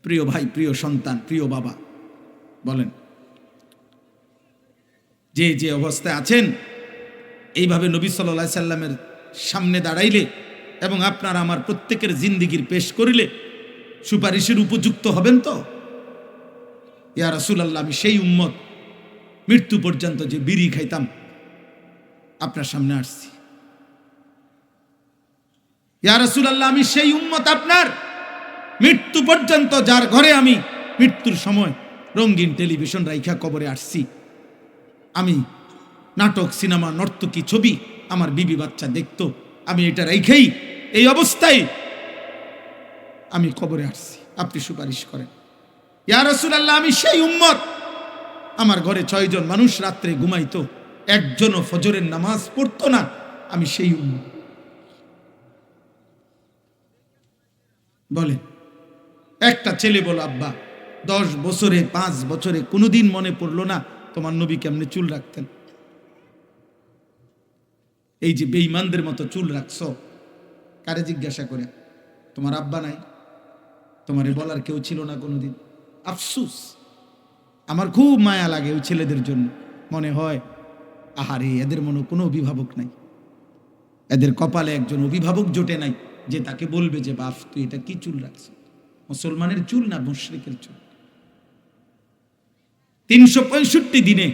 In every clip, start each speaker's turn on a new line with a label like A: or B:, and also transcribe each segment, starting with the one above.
A: প্রিয় ভাই, প্রিয় সন্তান, প্রিয় বাবা, বলেন যে যে অবস্থায় আছেন, এইভাবে নবী সাল্লাল্লাহু আলাইহি সাল্লামের সামনে দাঁড়াইলে এবং আপনারা আমার প্রত্যেকের জিন্দিগির পেশ করিলে সুপারিশের উপযুক্ত হবেন তো? ইয়া রাসূলুল্লাহ, আমি সেই উম্মত, মৃত্যু পর্যন্ত যে বিড়ি খাইতাম আপনার সামনে আসছি। ইয়া রাসূলুল্লাহ, আমি সেই উম্মত আপনার, মৃত্যু পর্যন্ত যার ঘরে আমি মৃত্যুর সময় রঙিন টেলিভিশন রাইখা কবরে আসছি। আমি নাটক, সিনেমা, নর্তকী, ছবি আমার বিবি বাচ্চা দেখতো, আমি এটা রাইখাই এই অবস্থায় আমি কবরে আসছি। আপনি সুপারিশ করেন। ইয়া রাসূলুল্লাহ, আমি সেই উম্মত, আমার ঘরে 6 জন মানুষ রাত্রে ঘুমাইতো, একজনও ফজরের নামাজ পড়তো না, আমি সেই উম্মত। বলেন, একটা ছেলে বলো, আব্বা 10 বছরে 5 বছরে কোনোদিন মনে পড়লো না তোমার নবী কেমনে চুল রাখতেন? এই যে বেঈমানদের মতো চুল রাখছো, কারে জিজ্ঞাসা করে? তোমার আব্বা নাই? তোমারে বলার কেউ ছিল না কোনোদিন? আফসুস, আমার খুব মায়া লাগে ওই ছেলেদের জন্য। মনে হয় আহারে, এদের মনে কোনো অভিভাবক নাই, এদের কপালে একজন অভিভাবক জোটে নাই যে তাকে বলবে যে বাপ তুই এটা কি চুল রাখছিস। মুসলমানের চুল না মুশরিকের চুল? 365 দিনে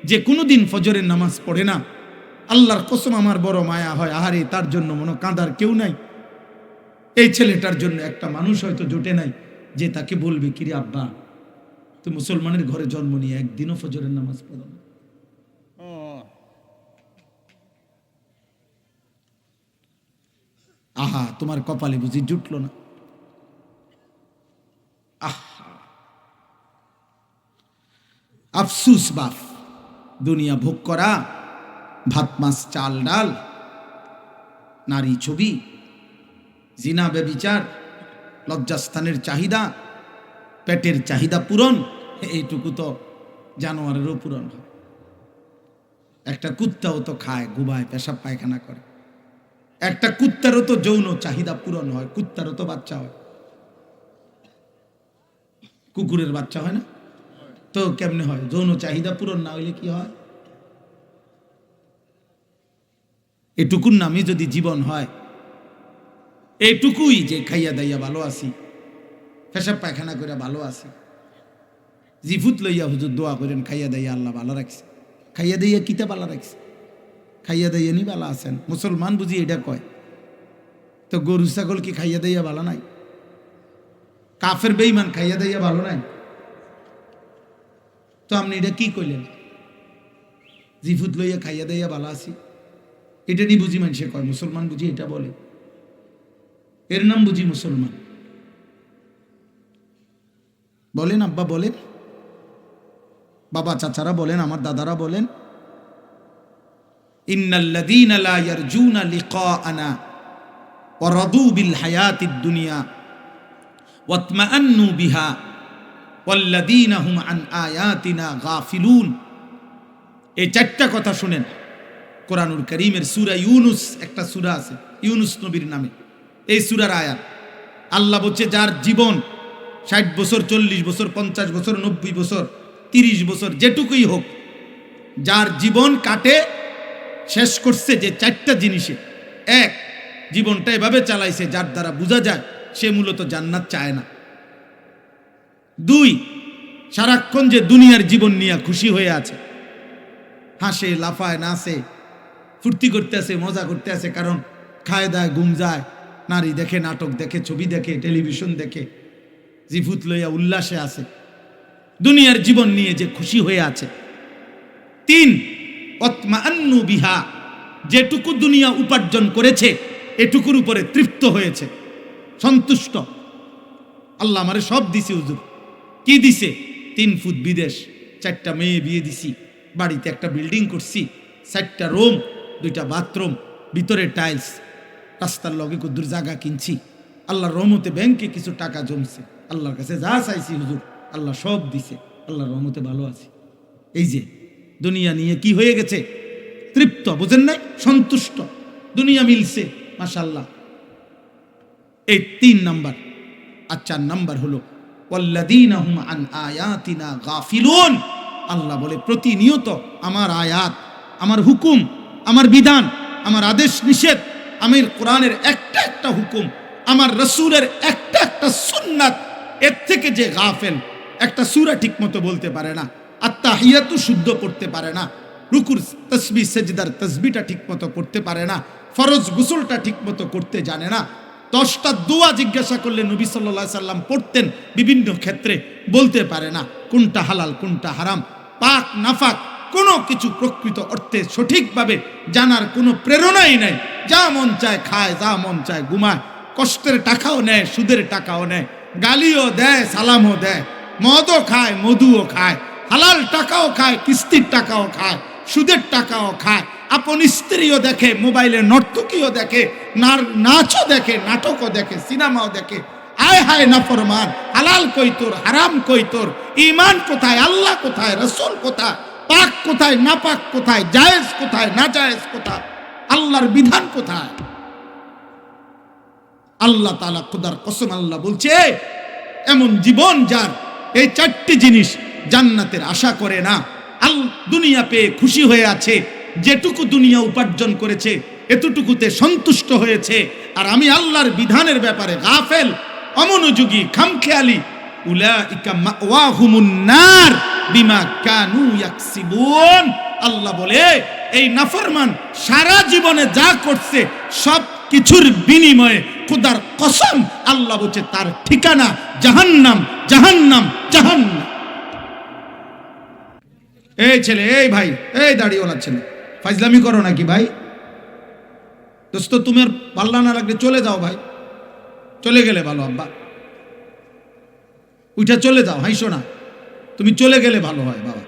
A: যে কোনোদিন ফজরের নামাজ পড়ে না, আল্লাহর কসম আমার বড় মায়া হয়, আহারে তার জন্য মনে কাঁদার কেউ নাই। এই ছেলেটার জন্য একটা মানুষ হয়তো জোটে নাই যে তাকে বলবে কিরে আব্বা, তুই মুসলমানের ঘরে জন্ম নিয়ে একদিনও ফজরের নামাজ পড়ো না। আহা, তোমার কপালে বুঝি জুটল না? আহা, আফসুস বাপ, দুনিয়া ভোগ করা, ভাত মাছ চাল ডাল, নারী ছবি, জিনা ব্যভিচার, লজ্জাস্থানের চাহিদা, পেটের চাহিদা পূরণ, এইটুকু তো জানোয়ারেরও পূরণ হয়। একটা কুত্তাও তো খায়, ঘুমায়, পেশাব পায়খানা করে। একটা কুত্তারও তো যৌন চাহিদা পূরণ হয়, কুত্তারও তো বাচ্চা হয়। কুকুরের বাচ্চা হয় না? তো কেমনে হয়? যৌন চাহিদা পূরণ না হইলে কি হয়? এটুকুর নামে যদি জীবন হয়, এইটুকুই যে খাইয়া দাইয়া ভালো আছি, পেশাব পায়খানা করে ভালো আছি, জিফুত লইয়া হুজুর দোয়া করেন খাইয়া দাইয়া আল্লাহ ভালো রাখছে। খাইয়া দাইয়া কিতা ভালো রাখছে? খাইয়া দাইয়া নি ভালো আছেন? মুসলমান বুঝি এটা কয়? তো গরু ছাগল কি খাইয়া দাইয়া ভালো নাই? কাফের বেঈমান খাইয়া দাইয়া ভালো নাই? তো আপনি এটা কি কইলেন? জিফুত লইয়া খাইয়া দাইয়া ভালো আছি, এটা নি বুঝি মানুষে কয়? মুসলমান বুঝি এটা বলে? এর নাম বুঝি মুসলমান? বলেন আব্বা, বলেন বাবা, চাচারা বলেন, আমার দাদারা বলেন, ইন্নাল্লাযীনা লা ইয়ারজুনা লিকাআনা ওয়া রাদু বিল হায়াতিদ দুনিয়া ওয়াতমাআন্নু বিহা ওয়াল্লাযীনা হুম আন আয়াতিনা গাফিলুন। এই 4টা কথা শুনেন কোরআনুল কারীমের সূরা ইউনুস, একটা সূরা আছে ইউনুস নবীর নামে, এই সূরার আয়াত। আল্লাহ বলছে, যার জীবন 60 বছর, 40 বছর, 50 বছর, 90 বছর, 30 বছর, যেটুকুই হোক, যার জীবন কাটে শেষ করছে যে 4টা জিনিসে, 1, জীবনটা এভাবে চালাইছে যার দ্বারা বোঝা যায় সে মূলত জান্নাত চায় না। 2, সারাক্ষণ যে দুনিয়ার জীবন নিয়ে খুশি হয়ে আছে, হাসে, লাফায়, নাচে, ফুর্তি করতে আছে, মজা করতে আছে, কারণ খায় দায়, ঘুম যায়, নারী দেখে, নাটক দেখে, ছবি দেখে, টেলিভিশন দেখে, জিফুত লইয়া উল্লাসে আছে, দুনিয়ার জীবন নিয়ে যে খুশি হয়ে আছে। 3, ওয়াতমাআন্নু বিহা, যেটুকু দুনিয়া উপার্জন করেছে এটুকুর উপরে তৃপ্ত হয়েছে, সন্তুষ্ট। আল্লাহ আমারে সব দিছে হুজুর। কি দিছে? 3 ফুট বিদেশ, 4টা মেয়ে বিয়ে দিছি, বাড়িতে একটা বিল্ডিং করছি, 4টা রুম, 2টা বাথরুম, ভিতরে টাইলস, রাস্তার লগে কুদ্দুর জায়গা কিনছি, আল্লাহর রহমতে ব্যাংকে কিছু টাকা জমছে, আল্লাহর কাছে যা চাইছি হুজুর আল্লাহ সব দিছে, আল্লাহর রহমতে ভালো আছি। এই যে দুনিয়া নিয়ে কি হয়ে গেছে? তৃপ্ত, বুঝেন নাই? সন্তুষ্ট, দুনিয়া মিলছে, মাশাআল্লাহ। এই 3 নাম্বার। আর 4 নাম্বার হলো ওয়াল্লাযীনা হুম আন আয়াতিনা গাফিলুন। আল্লাহ বলে প্রতিনিয়ত আমার আয়াত, আমার হুকুম, আমার বিধান, আমার আদেশ নিষেধ, আমির কোরআনের একটা একটা হুকুম, আমার রাসূলের একটা একটা সুন্নাত, এর থেকে যে গাফেল, একটা সূরা ঠিকমতো বলতে পারে না, আত্তাহিয়াতু শুদ্ধ করতে পারে না, রুকুর তাসবিহ সেজদার তাসবিহটা ঠিকমতো করতে পারে না, ফরজ গোসলটা ঠিকমতো করতে জানে না, 10টা দোয়া জিজ্ঞাসা করলে নবী সাল্লাল্লাহু আলাইহি সাল্লাম পড়তেন বিভিন্ন ক্ষেত্রে, বলতে পারে না কোনটা হালাল কোনটা হারাম, পাক নাফাক কোনো কিছু প্রকৃত অর্থে সঠিকভাবে জানার কোনো প্রেরণাই নাই, যা মন চায় খায়, যা মন চায় ঘুমায়, কষ্টের টাকাও নেয়, সুদের টাকাও নেয়, গালিও দেয়, সালামও দেয়, মদও খায়, মধুও খায়, হালাল টাকাও খায়, কিস্তির টাকাও খায়, সুদের টাকাও খায়, আপন স্ত্রীও দেখে, মোবাইলে নর্তকীও দেখে, নাচও দেখে, নাটকও দেখে, সিনেমাও দেখে। আয় হায় নাফরমান, হালাল কই তোর, হারাম কই তোর, ঈমান কোথায়, আল্লাহ কোথায়, রাসূল কোথায়, পাক কোথায়, নাপাক কোথায়, জায়েজ কোথায়, না জায়েজ কোথায়, আল্লাহর বিধান কোথায়? আল্লাহ তাআলা খোদার কসম আল্লাহ বলছে, এমন জীবন যার এই 4টি জিনিস জান্নাতের আশা করে না, দুনিয়া পেয়ে খুশি হয়ে আছে, যেটুকু দুনিয়া উপার্জন করেছে এতটুকুতে সন্তুষ্ট হয়েছে, আর আমি আল্লাহর বিধানের ব্যাপারে গাফেল, অমনোযোগী, খামখেয়ালি, উলাইকা মাওয়াহুমুন নার বিমা কানু ইয়াকসিবুন। আল্লাহ বলে এই নাফরমান সারা জীবনে যা করছে সব কিছুর বিনিময়ে খোদার কসম আল্লাহ বলছে তার ঠিকানা জাহান্নাম, জাহান্নাম, জাহান্নাম। এই ছেলে, এই ভাই, এই দাড়িওয়ালা ছেলে, ফাজলামি করো নাকি ভাই? দোস্ত তুমি আর পাল্লা না লাগলে চলে যাও ভাই, চলে গেলে ভালো। আব্বা উঠা চলে যাও, হাইসো না, তুমি চলে গেলে ভালো হয় বাবা,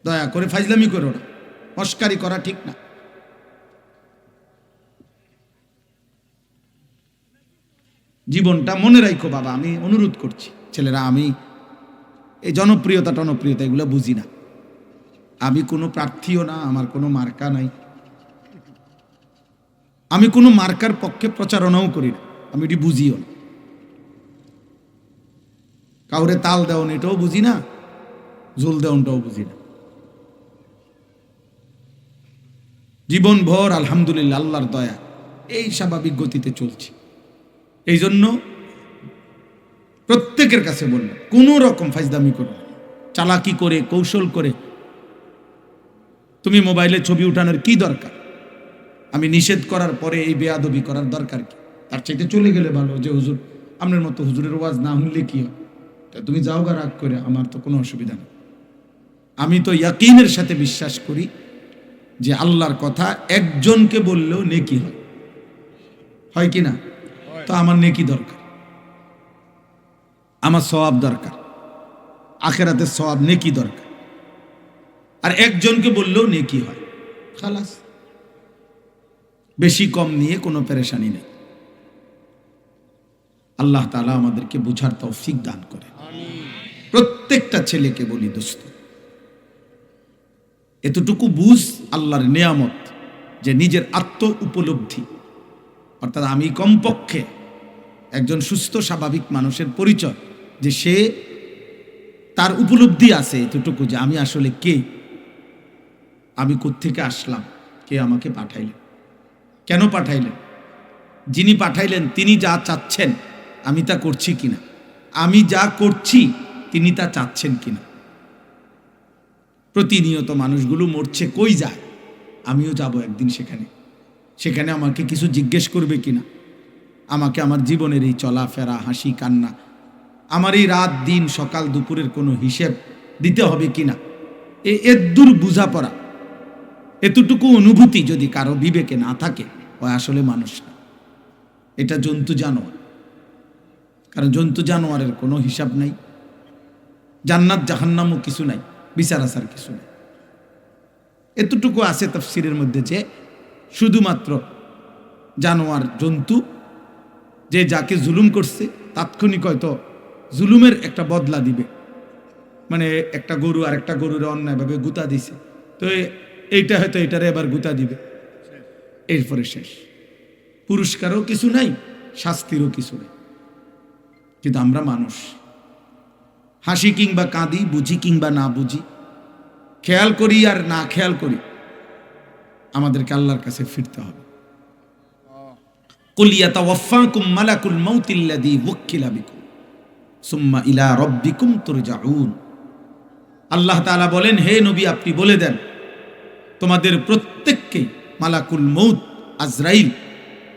A: দয়া করে ফাজলামি করো না, মস্কারি করা ঠিক না। জীবনটা মনে রাখো বাবা, আমি অনুরোধ করছি ছেলেরা, আমি এই জনপ্রিয়তা টনপ্রিয়তা এগুলো বুঝি না, আমি কোনো প্রার্থীও না, আমার কোনো মার্কা নাই, আমি কোনো মার্কার পক্ষে প্রচারণাও করি না, আমি এটি বুঝিও না, কাউরে তাল দেওয়ান এটাও বুঝি না, জোল দেওয়ানটাও বুঝি না। জীবন ভর আলহামদুলিল্লাহ আল্লাহর দয়া এই স্বাভাবিক গতিতে চলছে। এই জন্য প্রত্যেকের কাছে বললাম, কোনো রকম ফাজদামি করো, চালাকি করে, কৌশল করে তুমি মোবাইলে ছবি উঠানোর কি দরকার? আমি নিষেধ করার পরে এই বেয়াদবি করার দরকার কি? তার চাইতে চলে গেলে ভালো, যে হুজুর আপনার মতো হুজুরের ওয়াজ না শুনলে কি হয়, তুমি যাও গা, রাগ করে, আমার তো কোনো অসুবিধা নেই। আমি তো ইয়াকিনের সাথে বিশ্বাস করি যে আল্লাহর কথা একজনকে বললেও নেকি হয়, হয় কি না? তো আমার নেকি দরকার, আমার সওয়াব দরকার, আখিরাতের সওয়াব, নেকি দরকার, আর একজনকে বললেও নেকি হয়, খালাস। বেশি কম নিয়ে কোনো পেরেশানি নেই। আল্লাহ তাআলা আমাদেরকে বুঝার তৌফিক দান করে। প্রত্যেকটা ছেলেকে বলি, দোস্ত এতটুকু বুঝ আল্লাহর নিয়ামত, যে নিজের আত্ম উপলব্ধি, অর্থাৎ আমি কমপক্ষে একজন সুস্থ স্বাভাবিক মানুষের পরিচয়, যে সে তার উপলব্ধি আছে এতটুকু, যে আমি আসলে কে, আমি কোত্থেকে আসলাম, কে আমাকে পাঠাইলেন, কেন পাঠাইলেন, যিনি পাঠাইলেন তিনি যা চাচ্ছেন আমি তা করছি কিনা, আমি যা করছি তিনি তা চাচ্ছেন কিনা। প্রতিনিয়ত মানুষগুলো মরছে, কই যায়, আমিও যাব একদিন সেখানে, সেখানে আমাকে কিছু জিজ্ঞেস করবে কিনা, আমাকে আমার জীবনের এই চলাফেরা, হাসি কান্না, আমার এই রাত দিন সকাল দুপুরের কোনো হিসেব দিতে হবে কিনা, এদূর বুঝাপড়া, এতটুকু অনুভূতি যদি কারো বিবেকে না থাকে, ও আসলে মানুষ না, এটা জন্তু জানোয়ার। কারণ জন্তু জানোয়ারের কোনো হিসাব নাই, জান্নাত জাহান্নামও কিছু নাই, বিচার আচার কিছু নাই। এতটুকু আছে তাফসীরের মধ্যে যে শুধুমাত্র জানোয়ার, জন্তু, যে যাকে জুলুম করছে তাৎক্ষণিক হয়তো জুলুমের একটা বদলা দিবে, মানে একটা গরু আর একটা গরুর অন্যায়ভাবে গুতা দিছে, তো এইটা হয়তো এটারে এবার গুতা দিবে, এরপরে শেষ, পুরস্কারও কিছু নাই, শাস্তিরও কিছু নেই। কিন্তু আমরা মানুষ, হাসি কিংবা কাঁদি, বুঝি কিংবা না বুঝি, খেয়াল করি আর না খেয়াল করি, আমাদেরকে আল্লাহর কাছে ফিরতে হবে। কুল ইয়াতাওয়াফাকুম মালাকুল মাউতিল্লাযী ওয়াক্কিলা বিকুম সুম্মা ইলা রাব্বিকুম তুরজাউন। আল্লাহ তাআলা বলেন, হে নবী আপনি বলে দেন, তোমাদের প্রত্যেককে মালাকুল মউত আজরাইল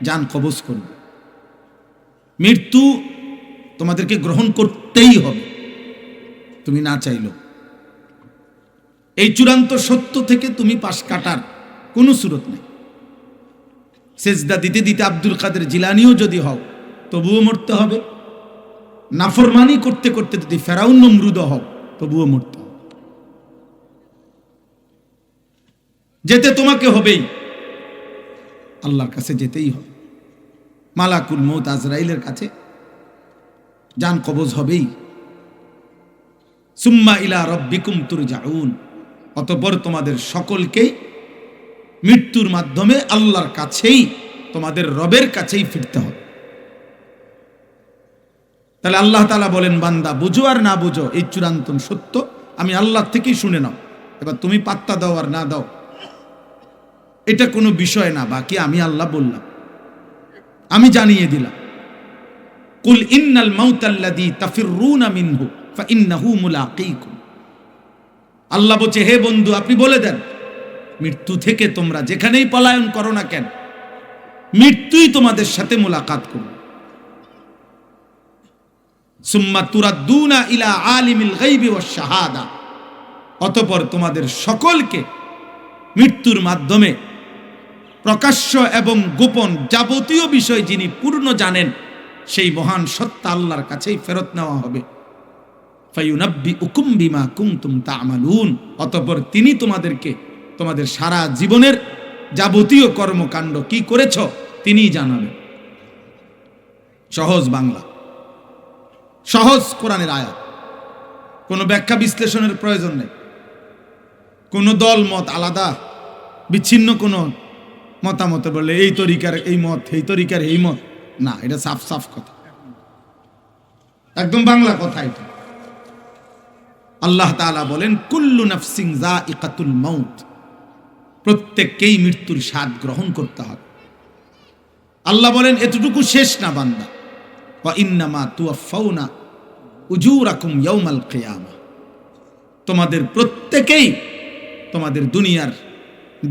A: জান কবজ করবে। মৃত্যু তোমাদেরকে গ্রহণ করতেই হবে, তুমি না চাইলেও। এই চূড়ান্ত সত্য থেকে তুমি পাশ কাটার কোনো সুরত নেই। সেজদা দিতে দিতে আব্দুল কাদের জিলানিও যদি হও, তবুও মরতে হবে। নাফরমানি করতে করতে যদি ফেরাউন নমরুদ হও, তবুও মরতে হবে। যেতে তোমাকে হবেই, আল্লাহর কাছে যেতেই হবে। মালাকুল মউত আজরাইলের কাছে জান কবজ হবেই। সুম্মা ইলা রাব্বিকুম তুরজাউন, অতঃপর তোমাদের সকলকেই মৃত্যুর মাধ্যমে আল্লাহর কাছেই, তোমাদের রবের কাছেই ফিরতে হবে। তাহলে আল্লাহ তাআলা বলেন, বান্দা বুঝো আর না বুঝো, এই চূড়ান্ত সত্য আমি আল্লাহ থেকেই শুনে নাও। এবার তুমি পাত্তা দাও আর না দাও, এটা কোনো বিষয় না। বাকি আমি আল্লাহ বললাম, আমি জানিয়ে দিলাম। কুল ইন্নাল মাউতাল্লাযী তাফিররুনা মিনহু ফাইন্নাহু মুলাকীকুম। আল্লাহ বলছে, হে বন্ধু আপনি বলে দেন, মৃত্যু থেকে তোমরা যেখানেই পলায়ন করো না কেন, মৃত্যুই তোমাদের সাথে মোলাকাত করবে। সুম্মা তুরাদ্দুনা ইলা আলিমিল গায়বি ওয়াশ শাহাদা, অতঃপর তোমাদের সকলকে মৃত্যুর মাধ্যমে প্রকাশ্য এবং গোপন যাবতীয় বিষয় যিনি পূর্ণ জানেন, সেই মহান সত্তা আল্লাহর কাছেই ফেরত নেওয়া হবে। ফায়ুনাব্বিউকুম বিমা কুনতুম তা'মালুন, অতঃপর তিনি তোমাদেরকে তোমাদের সারা জীবনের যাবতীয় কর্মকাণ্ড কি করেছ তিনিই জানাবেন। সহজ বাংলা, সহজ কোরআনের আয়াত, কোনো ব্যাখ্যা বিশ্লেষণের প্রয়োজন নেই। কোনো দল মত আলাদা বিচ্ছিন্ন কোনো মতামত বলে এই তরিকার এই মত, এই তরিকার এই মত, না, এটা সাফ সাফ কথা, একদম বাংলা কথা এটা। আল্লাহ তাআলা বলেন, কুল্লু নাফসিন যায়িকাতুল মাউত, প্রত্যেককেই মৃত্যুর স্বাদ গ্রহণ করতে হবে। আল্লাহ বলেন, এতটুকু শেষ না বান্দা, ওয়া ইন্নামা তুওয়াফাউনা উজুরাকুম ইয়াউমাল কিয়ামা, তোমাদের প্রত্যেকেই তোমাদের দুনিয়ার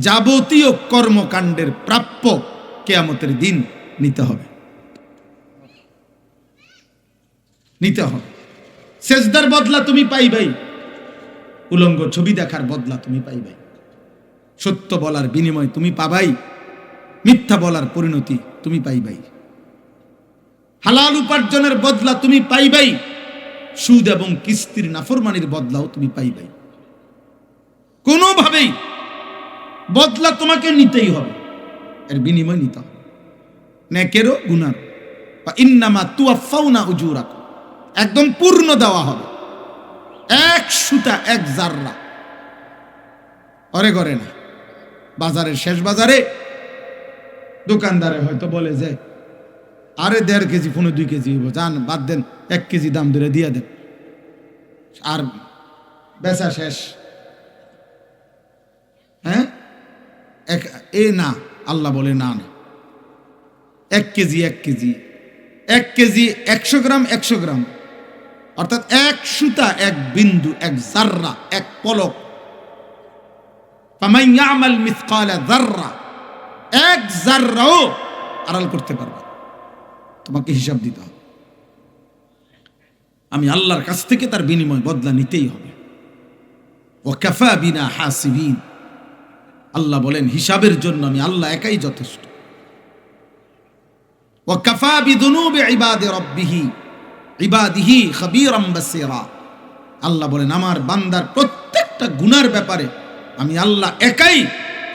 A: যাবতীয় কর্মকাণ্ডের প্রাপ্য কিয়ামতের দিন নিতে হবে, নিতে হবে। সেজদার বদলা তুমি পাইবাই, উলঙ্গ ছবি দেখার বদলা তুমি পাইবাই, সত্য বলার বিনিময় তুমি পাবাই, মিথ্যা বলার পরিণতি তুমি পাইবাই, হালাল উপার্জনের বদলা তুমি পাইবাই, সুদ এবং কিস্তির নাফরমানির বদলাও তুমি পাইবাই। কোনোভাবেই বদলা তোমাকে নিতেই হবে, এর বিনিময় নিতে হবে, নেকেরও গুনার। ইন্নামা তুওয়াফাউনা উজুরাকুম, একদম পূর্ণ দেওয়া হবে, এক সুতা এক জাররা অরে করে না। বাজারের শেষ বাজারে দোকানদারে হয়তো বলে যে আরে 1.5 কেজি 2 কেজি হইব, যান বাদ দেন, 1 কেজি দাম ধরে দিয়ে দেন, আর বেচা শেষ। হ্যাঁ, না, আল্লাহ বলে না না, 1 কেজি 1 কেজি 1 কেজি 100 গ্রাম 100 গ্রাম, অর্থাৎ এক সুতা এক বিন্দু এক জাররা এক পলক। ফামান ইয়ামাল মিসকালা যাররা, এক জাররাও আড়াল করতে পারবে, তোমাকে হিসাব দিতে হবে। আমি আল্লাহর কাছ থেকে তার বিনিময় বদলা নিতেই হবে। ওয়া কাফা বিনা হাসিবিন, আল্লাহ বলেন হিসাবের জন্য আমি আল্লাহ একাই যথেষ্ট। ওয়া কাফা বিদুনুবি ইবাদিহি খাবীরাম বাসীরা, আল্লাহ বলেন আমার বান্দার প্রত্যেকটা গুনার ব্যাপারে আমি আল্লাহ একাই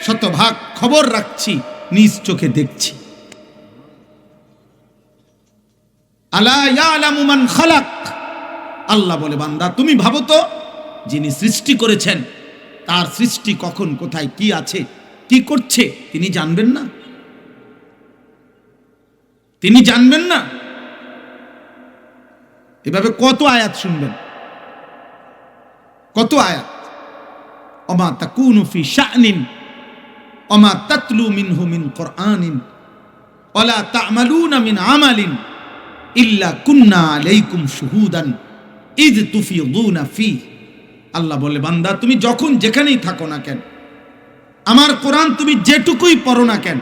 A: শতভাগ খবর রাখছি, নিজ চোখে দেখছি। আলা ইয়ালামু মান খালাক, আল্লাহ বলে বান্দা তুমি ভাবো তো, যিনি সৃষ্টি করেছেন তার সৃষ্টি কখন কোথায় কি আছে কি করছে তিনি জানবেন না? তিনি জানবেন না? এভাবে কত আয়াত শুনবেন, কত আয়াত। ওমা তাকুনু ফি শানিন ওমা তাতলু মিনহু মিন কুরআনিন ওয়ালা তা'মালুনা মিন আমালিন ইল্লা কুন্না আলাইকুম শুহুদান ইয তুফিদুনা ফি। আল্লাহ বলে, বান্দা তুমি যখন যেখানেই থাকো না কেন, আমার কোরআন তুমি যেটুকুই পড়ো না কেন,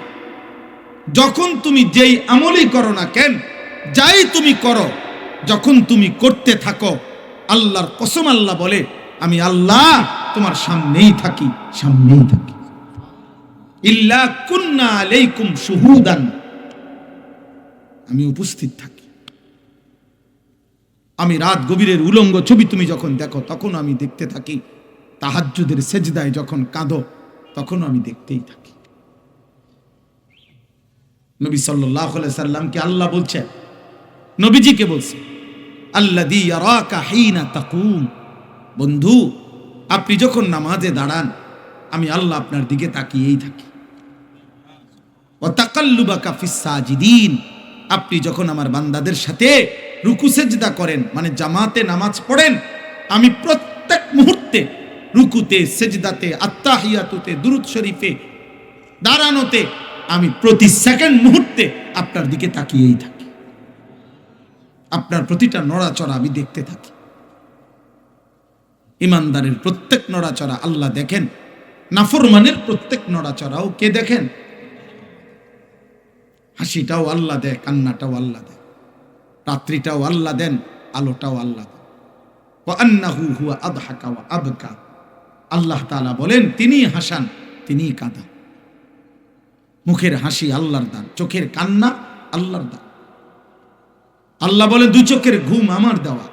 A: যখন তুমি যেই আমলই করো না কেন, যাই তুমি করো, যখন তুমি করতে থাকো, আল্লাহর কসম আল্লাহ বলে আমি আল্লাহ তোমার সামনেই থাকি, সামনেই থাকি। ইল্লা কুন্না আলাইকুম শুহুদান, আমি উপস্থিত থাকি। আমি রাত গভীরের উলঙ্গ ছবি তুমি যখন দেখো তখন আমি দেখতে থাকি, তাহাজ্জুদের সেজদায় যখন কাঁদো তখন আমি দেখতেই থাকি। নবী সাল্লাল্লাহু আলাইহি সাল্লামকে আল্লাহ বলছে, নবীজিকে বলছে, আল্লাযী ইয়ারাকা হিনা তাকুম, বন্ধু আপনি যখন নামাজে দাঁড়ান আমি আল্লাহ আপনার দিকে তাকিয়েই থাকি। ওয়া তাকাল্লুবাকা ফিস সাজিদিন, আপনি যখন আমার বান্দাদের সাথে রুকু সেজদা করেন, মানে জামাতে নামাজ পড়েন, আমি প্রত্যেক মুহূর্তে রুকুতে, সেজদাতে, আত্তাহিয়াতুতে, দুরূদ শরীফে, দাঁড়ানোতে, আমি প্রতি সেকেন্ড মুহূর্তে আপনার দিকে তাকিয়েই থাকি। আপনার প্রতিটা নড়াচড়া আমি দেখতে থাকি। ইমানদারের প্রত্যেক নড়াচড়া আল্লাহ দেখেন, নাফরমানের প্রত্যেক নড়াচড়াও কে দেখেন? হাসিটাও আল্লাহ দেয়, কান্নাটাও আল্লাহ দেয়, রাত্রিটাও আল্লাহ দেন, আলোটাও আল্লাহ দেন। ওয়া আন্নাহু হুয়া আদহাকা ওয়া আবকা, আল্লাহ তাআলা বলেন তিনি হাসান, তিনি কাঁদান। মুখের হাসি আল্লাহর দান, চোখের কান্না আল্লাহর দান। আল্লাহ বলেন দুই চোখের ঘুম আমার দেওয়া,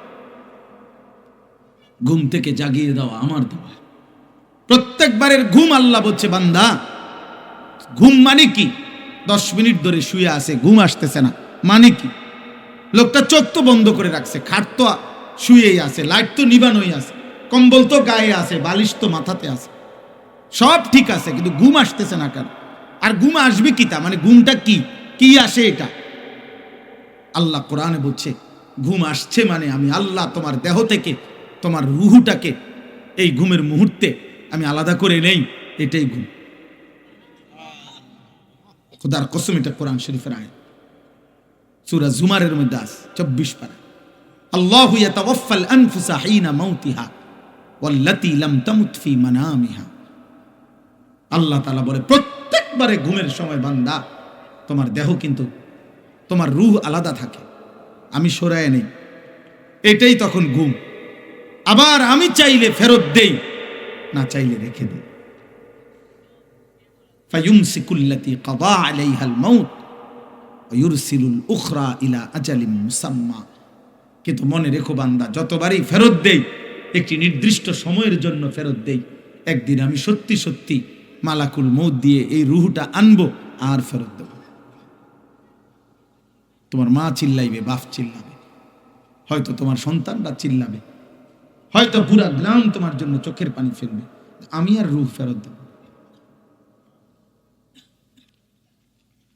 A: ঘুম থেকে জাগিয়ে দেওয়া আমার দেওয়া। প্রত্যেকবারের ঘুম আল্লাহ বলছে, বান্দা ঘুম মানে কি? 10 মিনিট ধরে শুয়ে আছে, ঘুম আসতেছে না, মানে কি? লোকটা চোখ তো বন্ধ করে রাখছে, খাট তো শুয়েই আছে, লাইট তো নিবানোই আছে, কম্বল তো গায়ে আছে, বালিশ তো মাথাতে আছে, সব ঠিক আছে, কিন্তু ঘুম আসতেছে না কেন? আর ঘুম আসবে কি তা মানে ঘুমটা কি কি আসে এটা? আল্লাহ কোরআনে বলছে ঘুম আসছে মানে আমি আল্লাহ তোমার দেহ থেকে তোমার রুহুটাকে এই ঘুমের মুহূর্তে আমি আলাদা করে নেই, এটাই ঘুম। খোদার কসম, এটা কোরআন শরীফের আয়াত, সূরা জুমারের মধ্যে আছে 24 পারা। আল্লাহু ইয়াতাওয়াফাল আনফুসা হিনা মাউতিহা ওয়াল্লাতী লাম তামুত ফি মানামিহা। আল্লাহ তাআলা বলে প্রত্যেকবারে ঘুমের সময় বান্দা তোমার দেহ কিন্তু তোমার রূহ আলাদা থাকে, আমি সরায় নেই, এটাই তখন ঘুম। আবার আমি চাইলে ফেরত দেই, না চাইলে রেখে দেই। ফায়ুমসিকুল্লাতী কাদা আলাইহাল মাউত ওয়া ইউরসিলুল উখরা ইলা আজালিম মুসাম্মা। কিন্তু মনে রেখো বান্দা, যতবারই ফেরত দেই একটি নির্দিষ্ট সময়ের জন্য ফেরত দেই, একদিন আমি সত্যি সত্যি মালাকুল মউত দিয়ে এই রূহটা আনবো আর ফেরত দেব। তোমার মা চিল্লাইবে, বাপ চিল্লাবে, হয়তো তোমার সন্তানরা চিল্লাবে, হয়তো পুরা গ্রাম তোমার জন্য চোখের পানি ফেলবে, আমি আর রূহ ফেরত দেব,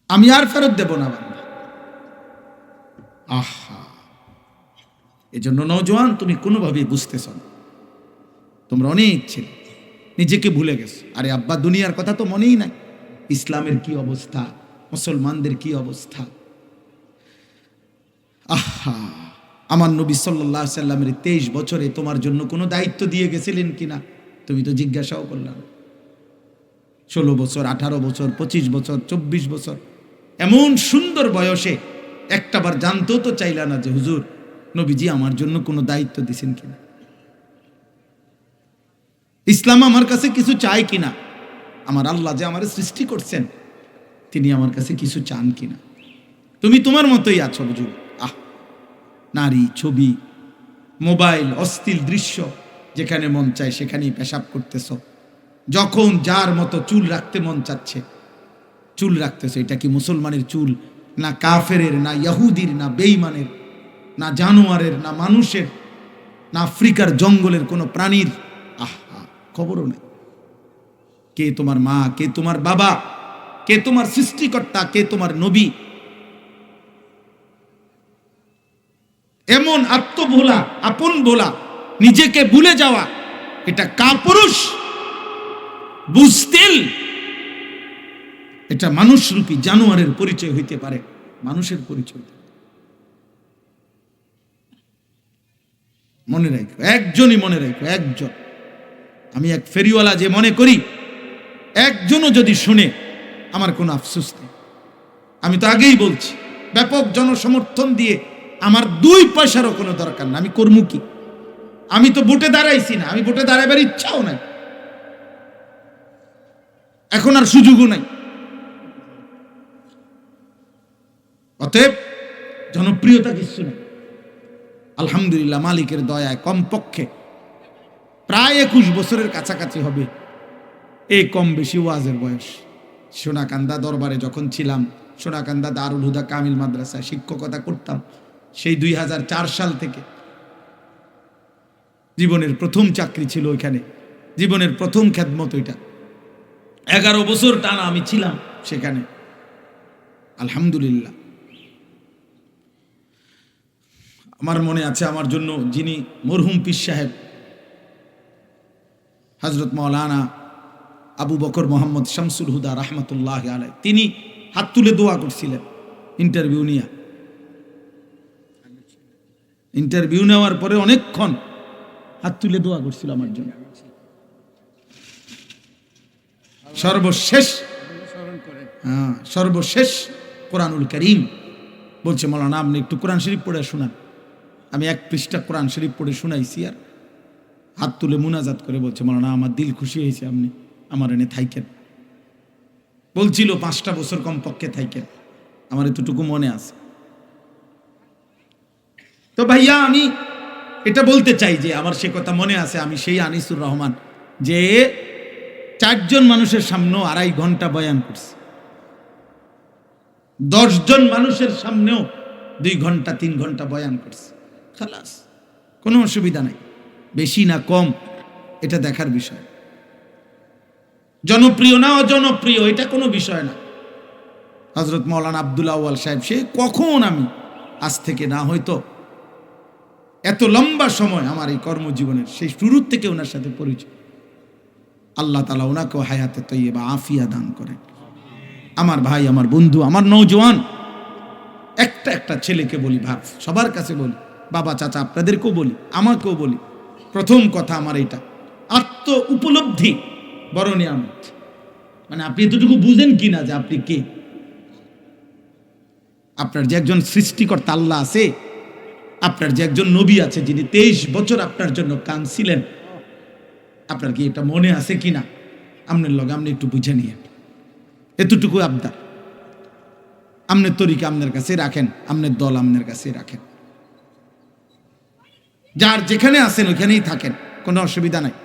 A: আমি আর ফেরত দেব না বান্দা। আহা, এজন্য নওজোয়ান তুমি কোনোভাবেই বুঝতেছ না, তোমরা অনেক ছেলে নিজেকে ভুলে গেছো। আরে আব্বা দুনিয়ার কথা তো মনেই নাই, ইসলামের কি অবস্থা, মুসলমানদের কি অবস্থা। আহা, আমার নবী সাল্লাল্লাহু আলাইহি সাল্লামের 23 বছরে তোমার জন্য কোনো দায়িত্ব দিয়ে গেছিলেন কিনা তুমি তো জিজ্ঞাসাও করলা না। 16 বছর, 18 বছর, 25 বছর, 24 বছর, এমন সুন্দর বয়সে একটাবার জানতেও তো চাইলা না যে হুজুর নবীজি আমার জন্য কোনো দায়িত্ব দিছেন কিনা, ইসলাম আমার কাছে কিছু চায় কিনা, আমার আল্লাহ যে আমার সৃষ্টি করছেন তিনি আমার কাছে কিছু চান কিনা। তুমি তোমার মতোই আছো হুজুর। নারী, ছবি, মোবাইল, অশ্লীল দৃশ্য, যেখানে মন চায় সেখানেই পেশাব করতেছ, যখন যার মতো চুল রাখতে মন চাচ্ছে চুল রাখতেছ। এটা কি মুসলমানের চুল, না কাফেরের, না ইহুদির, না বেঈমানের, না জানোয়ারের, না মানুষের, না আফ্রিকার জঙ্গলের কোনো প্রাণীর? আহা, খবরও নেই। কে তোমার মা, কে তোমার বাবা, কে তোমার সৃষ্টিকর্তা, কে তোমার নবী? কেমন আত্মভোলা, আপন ভোলা, নিজেকে ভুলে যাওয়া, এটা কাপুরুষ বুঝতিল, এটা মানুষরূপী জানোয়ারের পরিচয় হইতে পারে, মানুষের পরিচয়। মনে রাখো, একজনই মনে রাখো, একজন। আমি এক ফেরিওয়ালা যে মনে করি একজনও যদি শুনে আমার কোনো আফসোস নেই। আমি তো আগেই বলছি, ব্যাপক জনসমর্থন দিয়ে আমার 2 পয়সারও কোনো দরকার না। আমি করবো কি? আমি তো ভোটে দাঁড়াইছি না, আমি ভোটে দাঁড়াবার ইচ্ছাও নাই, এখন আর সুযোগও নাই। অতএব জনপ্রিয়তা কিছু নেই। আলহামদুলিল্লাহ, মালিকের দয়ায় কমপক্ষে প্রায় 21 বছরের কাছাকাছি হবে এই কম বেশি ওয়াজের বয়স। সোনাকান্দা দরবারে যখন ছিলাম, সোনাকান্দা দারুল হুদা কামিল মাদ্রাসায় শিক্ষকতা করতাম, সেই 2004 সাল থেকে। জীবনের প্রথম চাকরি ছিল ওইখানে, জীবনের প্রথম খেদমত ওইটা। 11 বছর টানা আমি ছিলাম সেখানে, আলহামদুলিল্লাহ। আমার মনে আছে, আমার জন্য যিনি মরহুম পীর সাহেব হযরত মাওলানা আবু বকর মোহাম্মদ শামসুল হুদা রাহমাতুল্লাহ আলাইহি, তিনি হাত তুলে দোয়া করছিলেন ইন্টারভিউ নেওয়ার পরে অনেকক্ষণ হাত তুলে দোয়া করছিল আমার জন্য। সর্বশেষ কোরআনুল কারীম বলছে, মাওলানা আপনি একটু কোরআন শরীফ পড়ে শোনান। আমি 1 পৃষ্ঠা কোরআন শরীফ পড়ে শোনাইছি, আর হাত তুলে মুনাজাত করে বলছে, মাওলানা আমার দিল খুশি হয়েছে, আপনি আমার এনে থাইকেন। বলছিল 5টা বছর কমপক্ষে থাইকেন, আমার এতটুকু মনে আছে। তো ভাইয়া, আমি এটা বলতে চাই যে আমার সে কথা মনে আছে, আমি সেই আনিসুর রহমান যে 4 জন মানুষের সামনেও 2.5 ঘন্টা বয়ান করছি, 10 জন মানুষের সামনেও 2 ঘন্টা 3 ঘন্টা বয়ান করছি। খালাস, কোনো অসুবিধা নাই, বেশি না কম এটা দেখার বিষয়। জনপ্রিয় না অজনপ্রিয় এটা কোনো বিষয় না। হযরত মাওলানা আব্দুল আউয়াল সাহেব, সে কখন, আমি আজ থেকে না হয়তো এত লম্বা সময় আমার এই কর্মজীবনের সেই শুরু থেকে ওনার সাথে পরিচয়। আল্লাহ তাআলা ওনাকেও হায়াতে তৈয়বা আফিয়া দান করেন। আমার ভাই, আমার বন্ধু, আমার নওজোয়ান, একটা ছেলেকে বলি, ভাব সবার কাছে বলি, বাবা চাচা আপনাদেরকেও বলি, আমাকেও বলি, প্রথম কথা আমার এটা, আত্ম উপলব্ধি বড় নিয়ামত। মানে আপনি এতটুকু বুঝেন কিনা যে আপনি কে, আপনার যে একজন সৃষ্টিকর্তা আল্লাহ আছে, আপনার যে একজন নবী আছে যিনি 23 বছর আপনার জন্য কাঁদছিলেন, আপনার কি এটা মনে আছে কিনা? আপনার লগে আপনি একটু বুঝে নিয়ে, এতটুকু আবদার। আপনার তরিকা আপনার কাছে রাখেন, আপনার দল আপনার কাছে রাখেন, যার যেখানে আছেন ওইখানেই থাকেন, কোনো অসুবিধা নাই।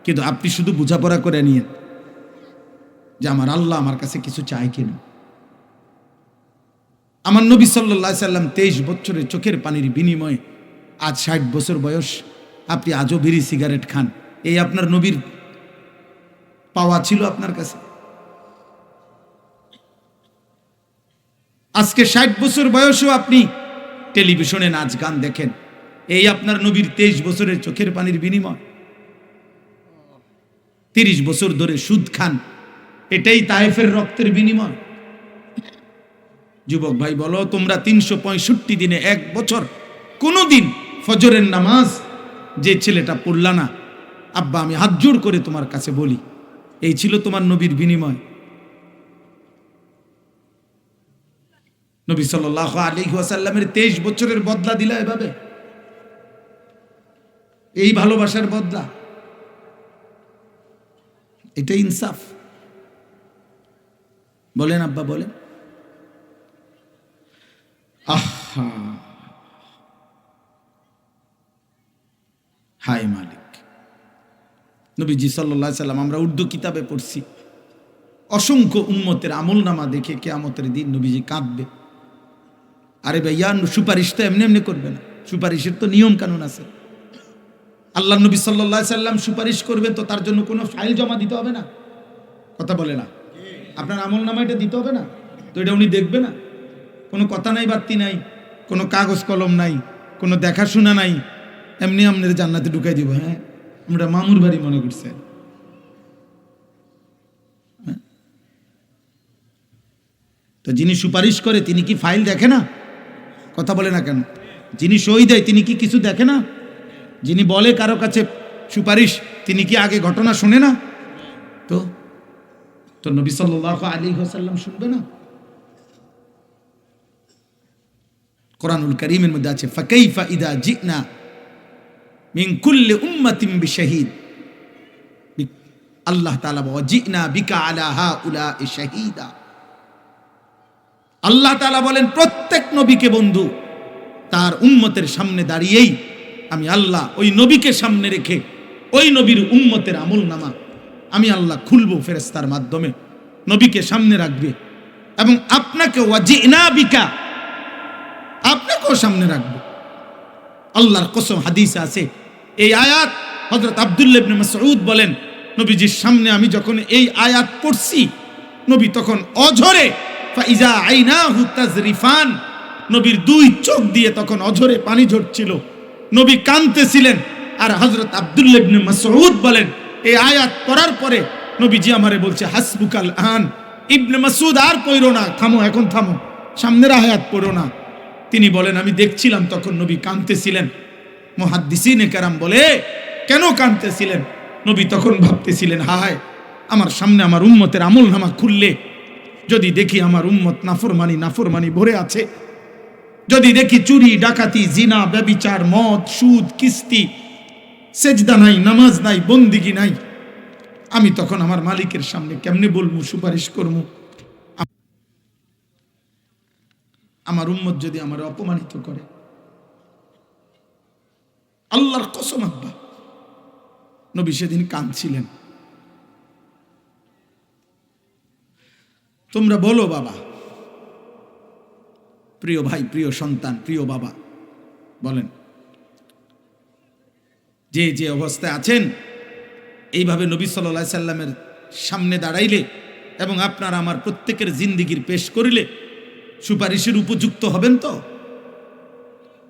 A: কিন্তু আপনি শুধু বোঝাপড়া করে নিয়েন যে আমার আল্লাহ আমার কাছে কিছু চায় কিনা। আমার নবী সাল্লাল্লাহু আলাইহি সাল্লাম 23 বছরের চোখের পানির বিনিময়ে আজ 60 বছর বয়স, আপনি আজও বিড়ি সিগারেট খান, এই আপনার নবীর পাওয়া ছিল আপনার কাছে? আজকে 60 বছর বয়সেও আপনি টেলিভিশনে নাচ গান দেখেন, এই আপনার নবীর 23 বছরের চোখের পানির বিনিময়। 30 বছর ধরে সুদ খান, এটাই তায়েফের রক্তের বিনিময়। যুবক ভাই বলো, তোমরা 365 দিনে 1 বছর কোনদিন ফজরের নামাজ যে ছেলেটা পড়লা না, আব্বা আমি হাত জোড় করে তোমার কাছে বলি, এই ছিল তোমার নবীর বিনিময়? নবী সাল্লাল্লাহু আলাইহি ওয়াসাল্লামের 23 বছরের বদলা দিলা এভাবে, এই ভালোবাসার বদলা? এটা ইনসাফ? বলেন আব্বা, বলেন। আহা, হায় মালিক। নবীজি সাল্লাল্লাহু আলাইহি সাল্লাম, আমরা উর্দু কিতাবে পড়ছি, অসংখ্য উম্মতের আমলনামা দেখে কিয়ামতের দিন নবীজি কাঁদবে। আরে ভাইয়া, সুপারিশ তো এমনি এমনি করবে না, সুপারিশের তো নিয়ম কানুন আছে। আল্লাহ নবী সাল্লাল্লাহু আলাইহি সাল্লাম সুপারিশ করবে তো তার জন্য কোনো ফাইল জমা দিতে হবে না? কথা বলে না? আপনার আমলনামা এটা দিতে হবে না তো? এটা উনি দেখবে না? কোনো কথা নাই, বার্তি নাই, কোনো কাগজ কলম নাই, কোনো দেখাশোনা নাই, এমনি আপনার জান্নাতে ঢুকাই দিব। হ্যাঁ, আমরা মামুর বাড়ি মনে করছে। তো যিনি সুপারিশ করে তিনি কি ফাইল দেখে না? কথা বলে না কেন? যিনি সই দেয় তিনি কি কিছু দেখে না? যিনি বলে কারো কাছে সুপারিশ, তিনি কি আগে ঘটনা শুনে না? তো তো নবী সাল্লাল্লাহু আলাইহি ওয়াসাল্লাম শুনবে না? কোরআনুল কারীমের মধ্যে আছে, ফাকাইফা ইদা জিনা মিন কুল্লি উম্মাতিন বিশাহিদ। আল্লাহ তাআলা বলেন, জিনা বিকা আলা হাউলাই শাহীদা। আল্লাহ তাআলা বলেন, প্রত্যেক নবীকে বন্ধু তার উম্মতের সামনে দাঁড়িয়েই আমি আল্লাহ ওই নবীকে সামনে রেখে ওই নবীর উম্মতের আমলনামা আমি আল্লাহ খুলবো ফেরেশতার মাধ্যমে, নবীকে সামনে রাখবে এবং আপনাকে ওয়াজিনা বিকা, আপনাকেও সামনে রাখবে। আল্লাহর কসম, হাদিসে আছে এই আয়াত। হযরত আব্দুল্লাহ ইবনে মাসউদ বলেন, নবীজির সামনে আমি যখন এই আয়াত পড়ছি, নবী তখন অঝরে ফাইজা আইনাহু তাজরিফান, নবীর দুই চোখ দিয়ে তখন অঝরে পানি ঝরছিল, নবী কাঁদতেছিলেন। আর হযরত আব্দুল্লাহ ইবনে মাসউদ বলেন, এই আয়াত পড়ার পরে নবীজি আমারে বলছে, হাসবুকাল আন। ইবনে মাসউদ, আর পড়ো না, থামো, এখন থামো, সামনের আয়াত পড়ো না। তিনি বলেন, আমি দেখছিলাম তখন নবী কাঁদতেছিলেন। মুহাদ্দিসিনে কেরাম বলে, কেন কাঁদতেছিলেন? নবী তখন ভাবতেছিলেন, হায়, আমার সামনে আমার উম্মতের আমলনামা খুললে যদি দেখি আমার উম্মত নাফরমানি ভরে আছে, যদি দেখি চুরি, ডাকাতি, জিনা, ব্যভিচার, মদ, সুদ, কিস্তি, সেজদা নাই, নামাজ নাই, বন্দিগি নাই, আমি তখন আমার মালিকের সামনে কেমনে বলবো, সুপারিশ করবো? আমার উম্মত যদি আমার অপমানিত করে। আল্লাহর কসম আব্বা, নবী সেদিন কাঁদছিলেন। তোমরা বলো বাবা, প্রিয় ভাই, প্রিয় সন্তান, প্রিয় বাবা, বলেন, যে যে অবস্থায় আছেন, এইভাবে নবী সাল্লাল্লাহু আলাইহি সাল্লামের সামনে দাঁড়াইলে এবং আপনারা আমার প্রত্যেকের জিন্দিগির পেশ করিলে সুপারিশের উপযুক্ত হবেন তো?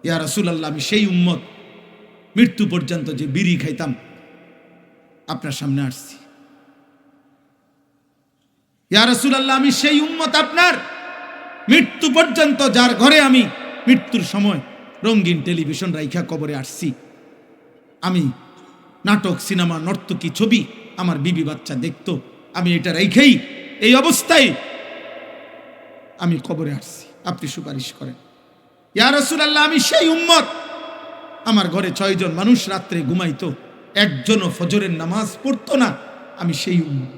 A: ইয়া রাসূলুল্লাহ, আমি সেই উম্মত মৃত্যু পর্যন্ত যে বিড়ি খাইতাম আপনার সামনে আসছি। ইয়া রাসূলুল্লাহ, আমি সেই উম্মত আপনার মৃত্যু পর্যন্ত যার ঘরে আমি মৃত্যুর সময় রঙিন টেলিভিশন রাইখা কবরে আসছি। আমি নাটক, সিনেমা, নর্তকী, ছবি আমার বিবি বাচ্চা দেখতো, আমি এটা রাইখাই এই অবস্থায় আমি কবরে আসছি। আপনি সুপারিশ করেন। ইয়া রাসূলুল্লাহ, আমি সেই উম্মত, আমার ঘরে 6 জন মানুষ রাত্রে ঘুমাইতো, একজনও ফজরের নামাজ পড়তো না, আমি সেই উম্মত।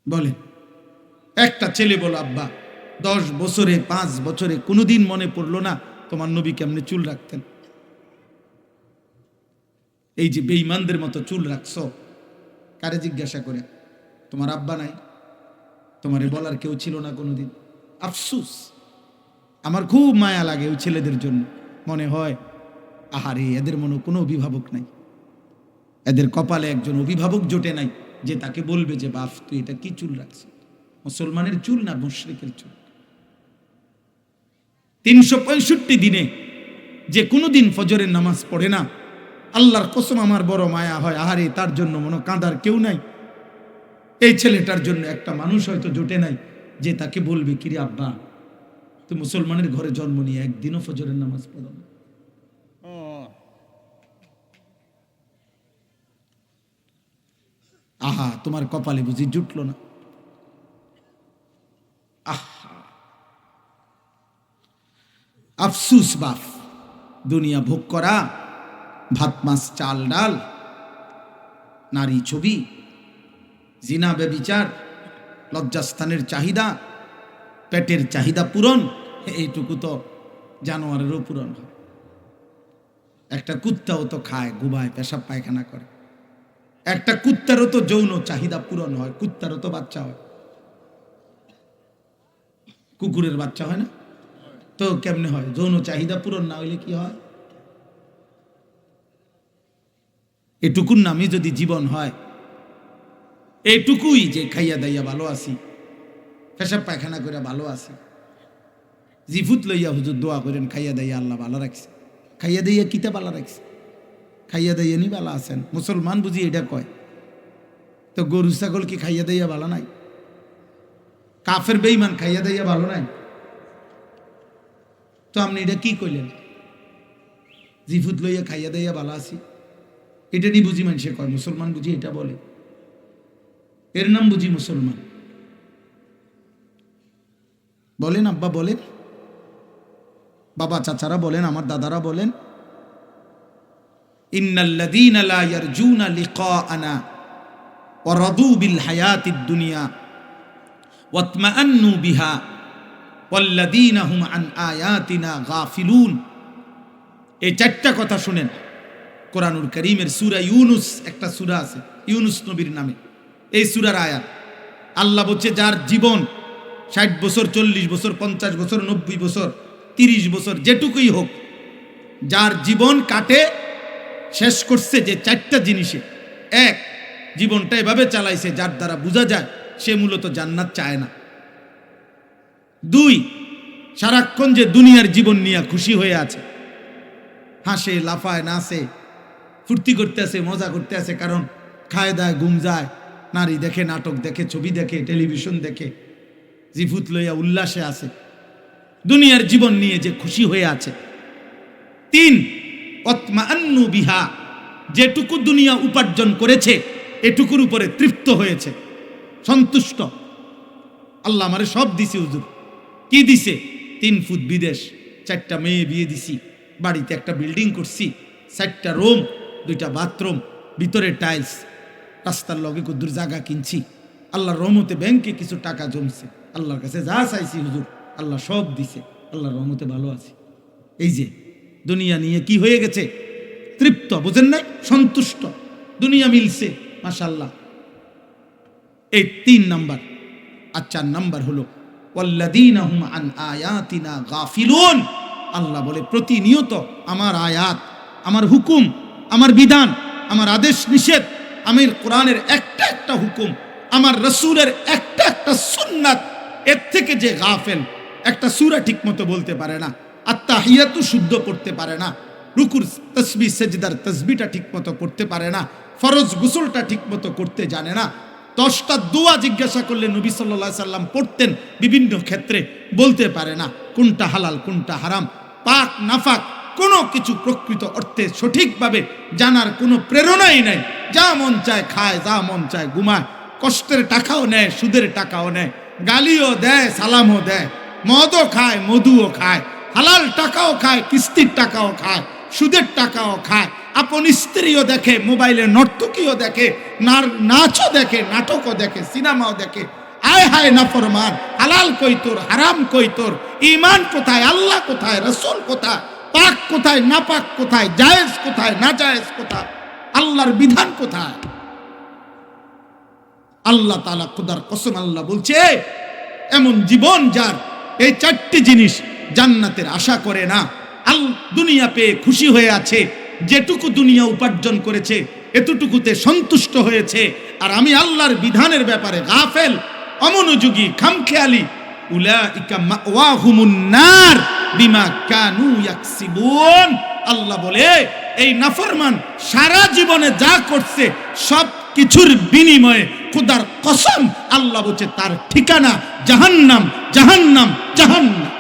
A: বলেন, একটা ছেলে বলো, আব্বা 10 বছরে 5 বছরে কোনোদিন মনে পড়লো না তোমার নবী কেমনে চুল রাখতেন? এই যে বেঈমানদের মতো চুল রাখছো, কারে জিজ্ঞাসা করে? তোমার আব্বা নাই? তোমারে বলার কেউ ছিল না কোনোদিন? আফসুস, আমার খুব মায়া লাগে ওই ছেলেদের জন্য। মনে হয়, আহারে, এদের মনে কোনো অভিভাবক নাই, এদের কপালে একজন অভিভাবক জোটে নাই যে তাকে বলবে যে বাপ তুই এটা কি চুল রাখছিস? মুসলমানের চুল না মুশরিকের চুল? 365 দিনে যে কোনোদিন ফজরের নামাজ পড়ে না, আল্লাহর কসম আমার বড় মায়া হয়, আহারে, তার জন্য মনে কাঁদার কেউ নাই। এই ছেলেটার জন্য একটা মানুষ হয়তো জোটে নাই যে তাকে বলবে, কিরে আব্বা, তুই মুসলমানের ঘরে জন্ম নিয়ে একদিনও ফজরের নামাজ পড়ো না। আহা, তোমার কপালে বুঝি জুটলো না? আহা, আফসুস বাপ, দুনিয়া ভোগ করা, ভাত মাছ চাল ডাল, নারী ছবি, জিনা ব্যভিচার, লজ্জাস্থানের চাহিদা, পেটের চাহিদা পূরণ, এইটুকু তো জানোয়ারেরও পূরণ হয়। একটা কুত্তাও তো খায়, ঘুমায়, পেশাব পায়খানা করে। একটা কুত্তারও তো যৌন চাহিদা পূরণ হয়, কুত্তারও তো বাচ্চা হয়, কুকুরের বাচ্চা হয় না? তো কেমনে হয়? যৌন চাহিদা পূরণ না হইলে কি হয়? এটুকুর নামই যদি জীবন হয়, এইটুকুই যে খাইয়া দাইয়া ভালো আছি, পেশাব পায়খানা করে ভালো আছি, জিফুত লইয়া হুজুর দোয়া করেন, খাইয়া দাইয়া আল্লাহ ভালো রাখছে। খাইয়া দাইয়া কিতা ভালো রাখছে? খাইয়া দাইয়া নি ভালো আছেন? মুসলমান বুঝি এটা কয়? তো গরু ছাগল কি খাইয়া দাইয়া ভালো নাই? কাফের বেঈমান খাইয়া দাইয়া ভালো নাই? তো আপনি এটা কি কইলেন? জিফুত লইয়া খাইয়া দাইয়া ভালো আছি, এটা নি বুঝি মানুষে কয়? মুসলমান বুঝি এটা বলে? এর নাম বুঝি মুসলমান? বলেন আব্বা, বলেন বাবা, চাচারা বলেন, আমার দাদারা বলেন, ইন্নাল্লাযীনা লা ইয়ারজুনা লিকাআনা ওয়া রাদু বিল হায়াতিদ দুনিয়া ওয়াতমাআন্নু বিহা ওয়াল্লাযীনা হুম আন আয়াতিনা গাফিলুন। এই চারটা কথা শুনেন কোরআনুল কারীমের সূরা ইউনুস, একটা সূরা আছে ইউনুস নবীর নামে, এই সূরার আয়াত। আল্লাহ বলছে যার জীবন 60 বছর, 40 বছর, 50 বছর, 90 বছর, 30 বছর, যেটুকুই হোক, যার জীবন কাটে শেষ করছে যে চারটা জিনিসে, এক, জীবনটা এভাবে চালাইছে যার দ্বারা বোঝা যায় সে মূলত জান্নাত চায় না। 2, সারাক্ষণ যে দুনিয়ার জীবন নিয়ে খুশি হয়ে আছে, হাসে, লাফায়, নাচে, ফুর্তি করতে আছে, মজা করতে আছে, কারণ খায় দায়, ঘুম যায়, নারী দেখে, নাটক দেখে, ছবি দেখে, টেলিভিশন দেখে, জিফুত লইয়া উল্লাসে আছে, দুনিয়ার জীবন নিয়ে যে খুশি হয়ে আছে। 3, ওয়াতমাআন্নু বিহা, যেটুকু দুনিয়া উপার্জন করেছে এটুকুর উপরে তৃপ্ত হয়েছে, সন্তুষ্ট। আল্লাহ আমারে সব দিছে হুজুর। কি দিছে? 3 ফুট বিদেশ, 4টা মেয়ে বিয়ে দিছি, বাড়িতে একটা বিল্ডিং করছি, 4টা রুম, 2টা বাথরুম, ভিতরে টাইলস, রাস্তার লগে কুদ্দুর জায়গা কিনছি, আল্লাহর রহমতে ব্যাংকে কিছু টাকা জমছে, আল্লাহর কাছে যা চাইছি হুজুর আল্লাহ সব দিছে, আল্লাহর রহমতে ভালো আছি। এই যে দুনিয়া নিয়ে কি হয়ে গেছে? তৃপ্ত, বুঝেন নাই? সন্তুষ্ট, দুনিয়া মিলছে, মাশাআল্লাহ। এই 3 নাম্বার। আর 4 নাম্বার হলো ওয়াল্লাযীনা হুম আন আয়াতিনা গাফিলুন। আল্লাহ বলে প্রতিনিয়ত আমার আয়াত, আমার হুকুম, আমার বিধান, আমার আদেশ নিষেধ, আমির কোরআনের একটা একটা হুকুম, আমার রাসূলের একটা একটা সুন্নাত, এর থেকে যে গাফেল, একটা সূরা ঠিকমতো বলতে পারে না, আত্তাহিয়াতু শুদ্ধ পড়তে পারে না, রুকুর তাসবিহ সেজদার তাসবিহটা ঠিকমতো করতে পারে না, ফরজ গোসলটা ঠিকমতো করতে জানে না, 10টা দোয়া জিজ্ঞাসা করলে নবী সাল্লাল্লাহু আলাইহি সাল্লাম পড়তেন বিভিন্ন ক্ষেত্রে, বলতে পারে না কোনটা হালাল কোনটা হারাম, পাক নাফাক কোনো কিছু প্রকৃত অর্থে সঠিকভাবে জানার কোনো প্রেরণাই নাই, যা মন চায় খায়, যা মন চায় ঘুমায়, কষ্টের টাকাও নেয়, সুদের টাকাও নেয়, গালিও দেয়, সালামও দেয়, মদও খায়, মধুও খায়, হালাল টাকাও খায়, কিস্তির টাকাও খায়, সুদের টাকাও খায়, আপন স্ত্রীও দেখে, মোবাইলে নর্তকীও দেখে, নাচও দেখে, নাটকও দেখে, সিনেমাও দেখে। আয় হায় নাফরমান, হালাল কই তোর, হারাম কই তোর, ঈমান কোথায়, আল্লাহ কোথায়, রাসূল কোথায়, পাক কোথায়, নাপাক কোথায়, জায়েজ কোথায়, না জায়েজ কোথায়, আল্লাহর বিধান কোথায়? আল্লাহ তাআলা খোদার কসম আল্লাহ বলছে এমন জীবন যার এই 4টি জিনিস জান্নাতের আশা করে না, দুনিয়া পেয়ে খুশি হয়ে আছে, যেটুকু দুনিয়া উপার্জন করেছে এতটুকুতে সন্তুষ্ট হয়েছে, আর আমি আল্লাহর বিধানের ব্যাপারে গাফেল, অমনোযোগী, খামখেয়ালি, উলাইকা মাওয়াহুমুন নার বিমা কানু ইয়াকসিবুন। আল্লাহ বলে এই নাফরমান সারা জীবনে যা করছে সব কিছুর বিনিময়ে খোদার কসম আল্লাহ বলছে তার ঠিকানা জাহান্নাম, জাহান্নাম, জাহান্নাম।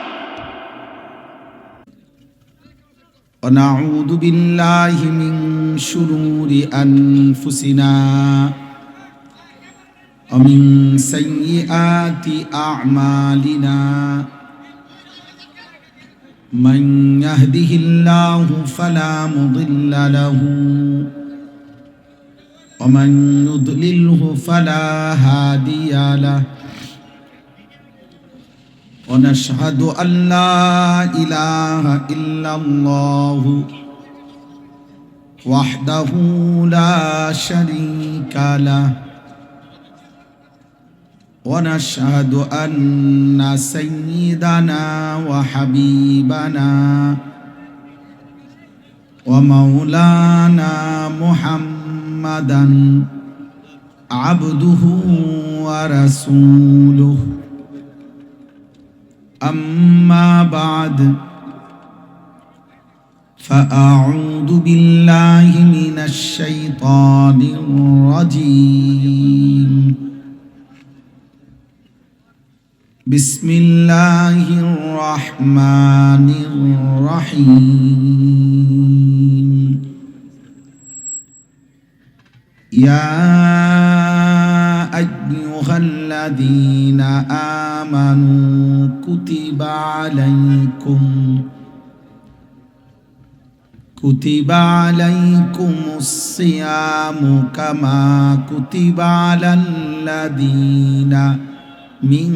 A: ونعوذ بالله من شرور أنفسنا ومن سيئات أعمالنا من يهده الله فلا مضل له ومن يضلله فلا هادي له ونشهد أن لا إله إلا الله وحده لا شريك له ونشهد أن سيدنا وحبيبنا ومولانا محمدا عبده ورسوله أما بعد فأعوذ بالله من الشيطان الرجيم بسم الله الرحمن الرحيم يا أيها الذين آمنوا كتب عليكم الصيام كما كتب على الذين من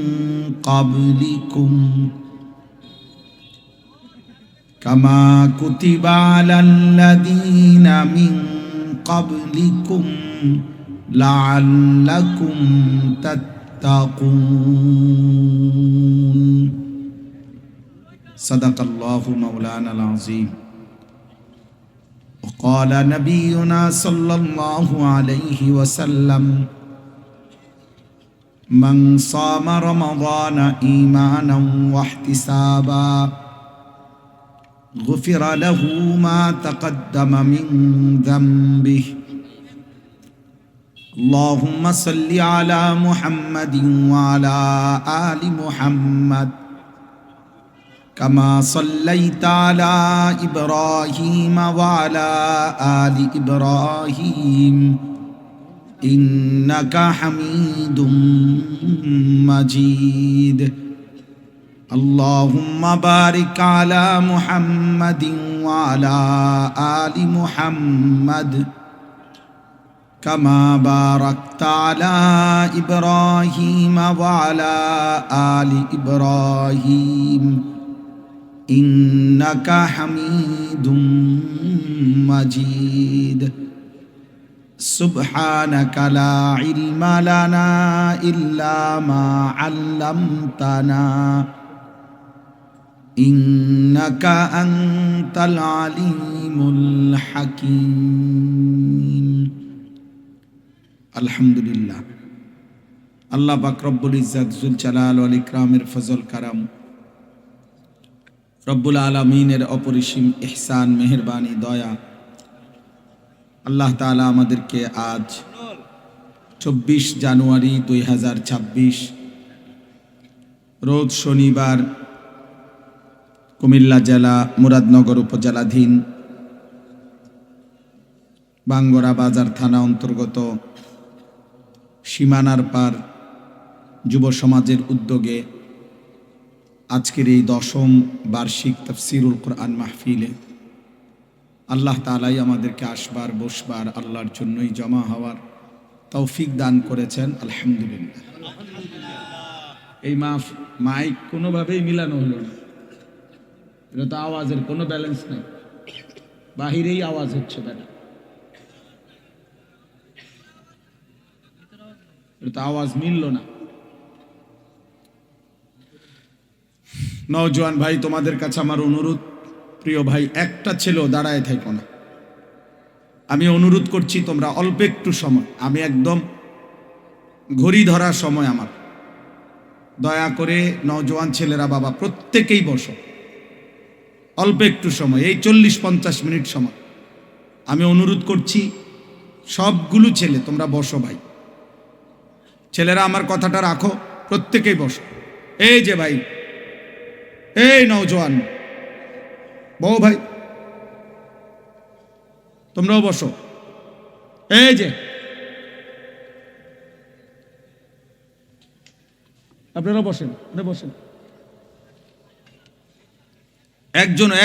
A: قبلكم لعلكم تتقون صدق الله مولانا العظيم وقال نبينا صلى الله عليه وسلم من صام رمضان إيمانا واحتسابا غفر له ما تقدم من ذنبه اللهم صل على محمد وعلى آل محمد كما صليت على إبراهيم وعلى آل إبراهيم إنك حميد مجيد اللهم بارك على محمد وعلى آل محمد كما باركت على إبراهيم وعلى آل إبراهيم إنك حميد مجيد سبحانك لا علم لنا إلا ما علمتنا إنك أنت العليم الحكيم আলহামদুলিল্লাহ আল্লাহ পাক রব্বুল ইজ্জত জুল জালাল ওয়াল ইকরামের ফজল কারাম রব্বুল আলামিনের অপরিসীম ইহসান মেহেরবানি দয়া আল্লাহ তাআলা আমাদেরকে আজ 24 জানুয়ারি 2026 রোজ শনিবার কুমিল্লা জেলা মুরাদনগর উপজেলাধীন বাঙ্গরা বাজার থানা অন্তর্গত সীমানার পার যুব সমাজের উদ্যোগে আজকের এই 10ম বার্ষিক তাফসীরুল কোরআন মাহফিলে আল্লাহ তাআলাই আমাদেরকে আসবার বসবার আল্লাহর জন্যই জমা হওয়ার তৌফিক দান করেছেন আলহামদুলিল্লাহ। এই মাইক কোনোভাবেই মিলানো হলো না, এটা তো আওয়াজের কোনো ব্যালেন্স নেই, বাহিরেই আওয়াজ হচ্ছে বেটা, এটা আওয়াজ মিলল না। নওজোয়ান ভাই, তোমাদের কাছে আমার অনুরোধ, প্রিয় ভাই, একটা ছেলেও দাঁড়ায় থাকো না, আমি অনুরোধ করছি তোমরা অল্প একটু সময়, আমি একদম ঘড়ি ধরার সময় আমার, দয়া করে নওজোয়ান ছেলেরা বাবা প্রত্যেকেই বসো, অল্প একটু সময়, এই 40-50 মিনিট সময় আমি অনুরোধ করছি, সবগুলো ছেলে তোমরা বসো ভাই, ছেলেরা আমার কথাটা রাখো, প্রত্যেকেই বসো। এই যে ভাই, এই নওজোয়ান বউ ভাই, তোমরাও বসো। এই যে আপনারা বসেন, বসেন,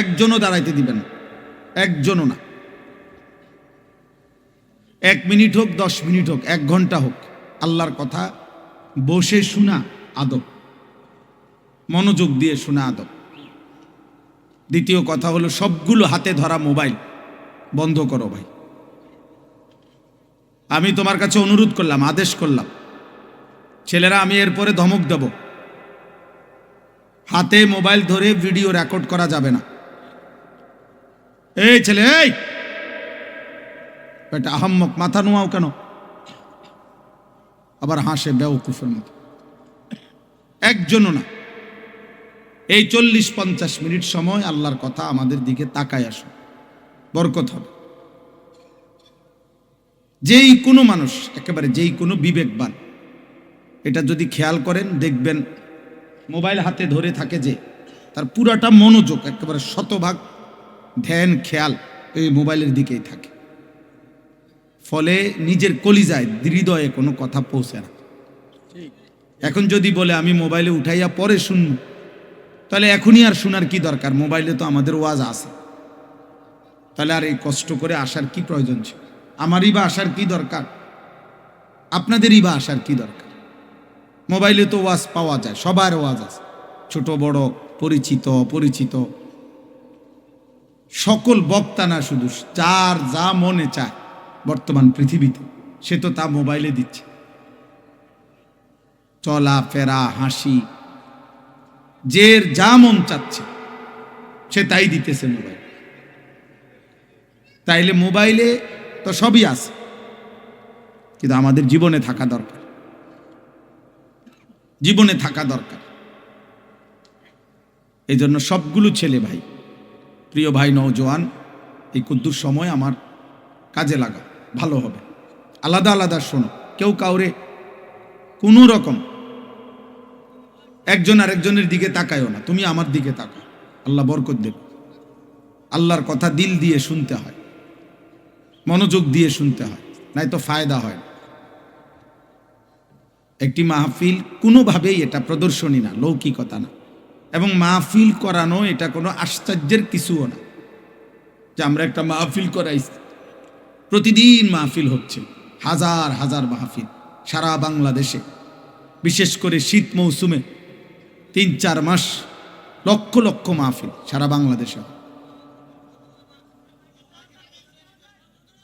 A: একজনও দাঁড়াইতে দিবেন, একজনও না, 1 মিনিট হোক 10 মিনিট হোক 1 ঘন্টা হোক, আল্লাহর কথা বসে শোনা আদব, মনোযোগ দিয়ে শোনা আদব। দ্বিতীয় কথা হলো সবগুলো হাতে ধরা মোবাইল বন্ধ করো ভাই। আমি তোমার কাছে অনুরোধ করলাম, আদেশ করলাম, ছেলেরা আমি এরপরে ধমক দেব, হাতে মোবাইল ধরে ভিডিও রেকর্ড করা যাবে না। এই ছেলে, এই এটা আহাম্মক, মাথা নোয়াও কেন, আবার হাসে বেওকুফের মতো। একজনও না, এই 40-50 মিনিট সময় আল্লাহর কথা আমাদের দিকে তাকায় আসুন, বরকত হবে। যেই কোনো মানুষ, একেবারে যেই কোনো বিবেকবান এটা যদি খেয়াল করেন, দেখবেন মোবাইল হাতে ধরে থাকে যে তার পুরাটা মনোযোগ, একেবারে শতভাগ ধ্যান খেয়াল এই মোবাইলের দিকেই থাকে। ফলে নিজের কলিজায় হৃদয়ে কোনো কথা পৌঁছে না। এখন যদি বলে আমি মোবাইলে উঠাইয়া পরে শুনব, তাহলে এখনই আর শোনার কি দরকার? মোবাইলে তো আমাদের ওয়াজ আছে, তাহলে আর এই কষ্ট করে আসার কি প্রয়োজন ছিল? আমারই বা আসার কি দরকার? আপনাদেরই বা আসার কি দরকার? মোবাইলে তো ওয়াজ পাওয়া যায়, সবার ওয়াজ আছে, ছোট বড়, পরিচিত অপরিচিত, সকল বক্তা না, শুধু যার যা মনে চায় বর্তমান পৃথিবীতে সে তো তা মোবাইলে দিচ্ছে। চলা ফেরা, হাসি, যে যা মন চাচ্ছে সে তাই দিতেছে মোবাইল। তাইলে মোবাইলে তো সবই আছে, কিন্তু আমাদের জীবনে থাকা দরকার, জীবনে থাকা দরকার। এই জন্য সবগুলো ছেলে ভাই, প্রিয় ভাই নওজোয়ান, এই কুদ্দুর সময় আমার কাজে লাগা, ভালো হবে। আলাদা আলাদা শোনো, কেউ কাউরে কোনো রকম একজন আরেকজনের দিকে তাকায়ও না, তুমি আমার দিকে তাকাও, আল্লাহ বরকত দেব। আল্লাহর কথা দিল দিয়ে শুনতে হয়, মনোযোগ দিয়ে শুনতে হয়, নাই তো ফায়দা হয় না। একটি মাহফিল কোনোভাবেই এটা প্রদর্শনী না, লৌকিকতা না, এবং মাহফিল করানো এটা কোনো আশ্চর্যের কিছুও না যে আমরা একটা মাহফিল করাইছি। প্রতিদিন মাহফিল হচ্ছে, হাজার হাজার মাহফিল সারা বাংলাদেশে, বিশেষ করে শীত মৌসুমে 3-4 মাস লক্ষ লক্ষ মাহফিল সারা বাংলাদেশে।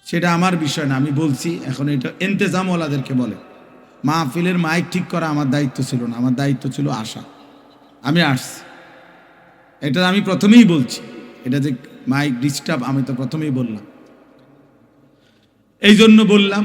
A: সেটা আমার বিষয় না, আমি বলছি এখন এটা ইন্তেজামওয়ালাদেরকে বলে। মাহফিলের মাইক ঠিক করা আমার দায়িত্ব ছিল না, আমার দায়িত্ব ছিল আসা। আমি আসছি, এটা আমি প্রথমেই বলছি। এটা যে মাইক ডিস্টার্ব, আমি তো প্রথমেই বললাম, এই জন্য বললাম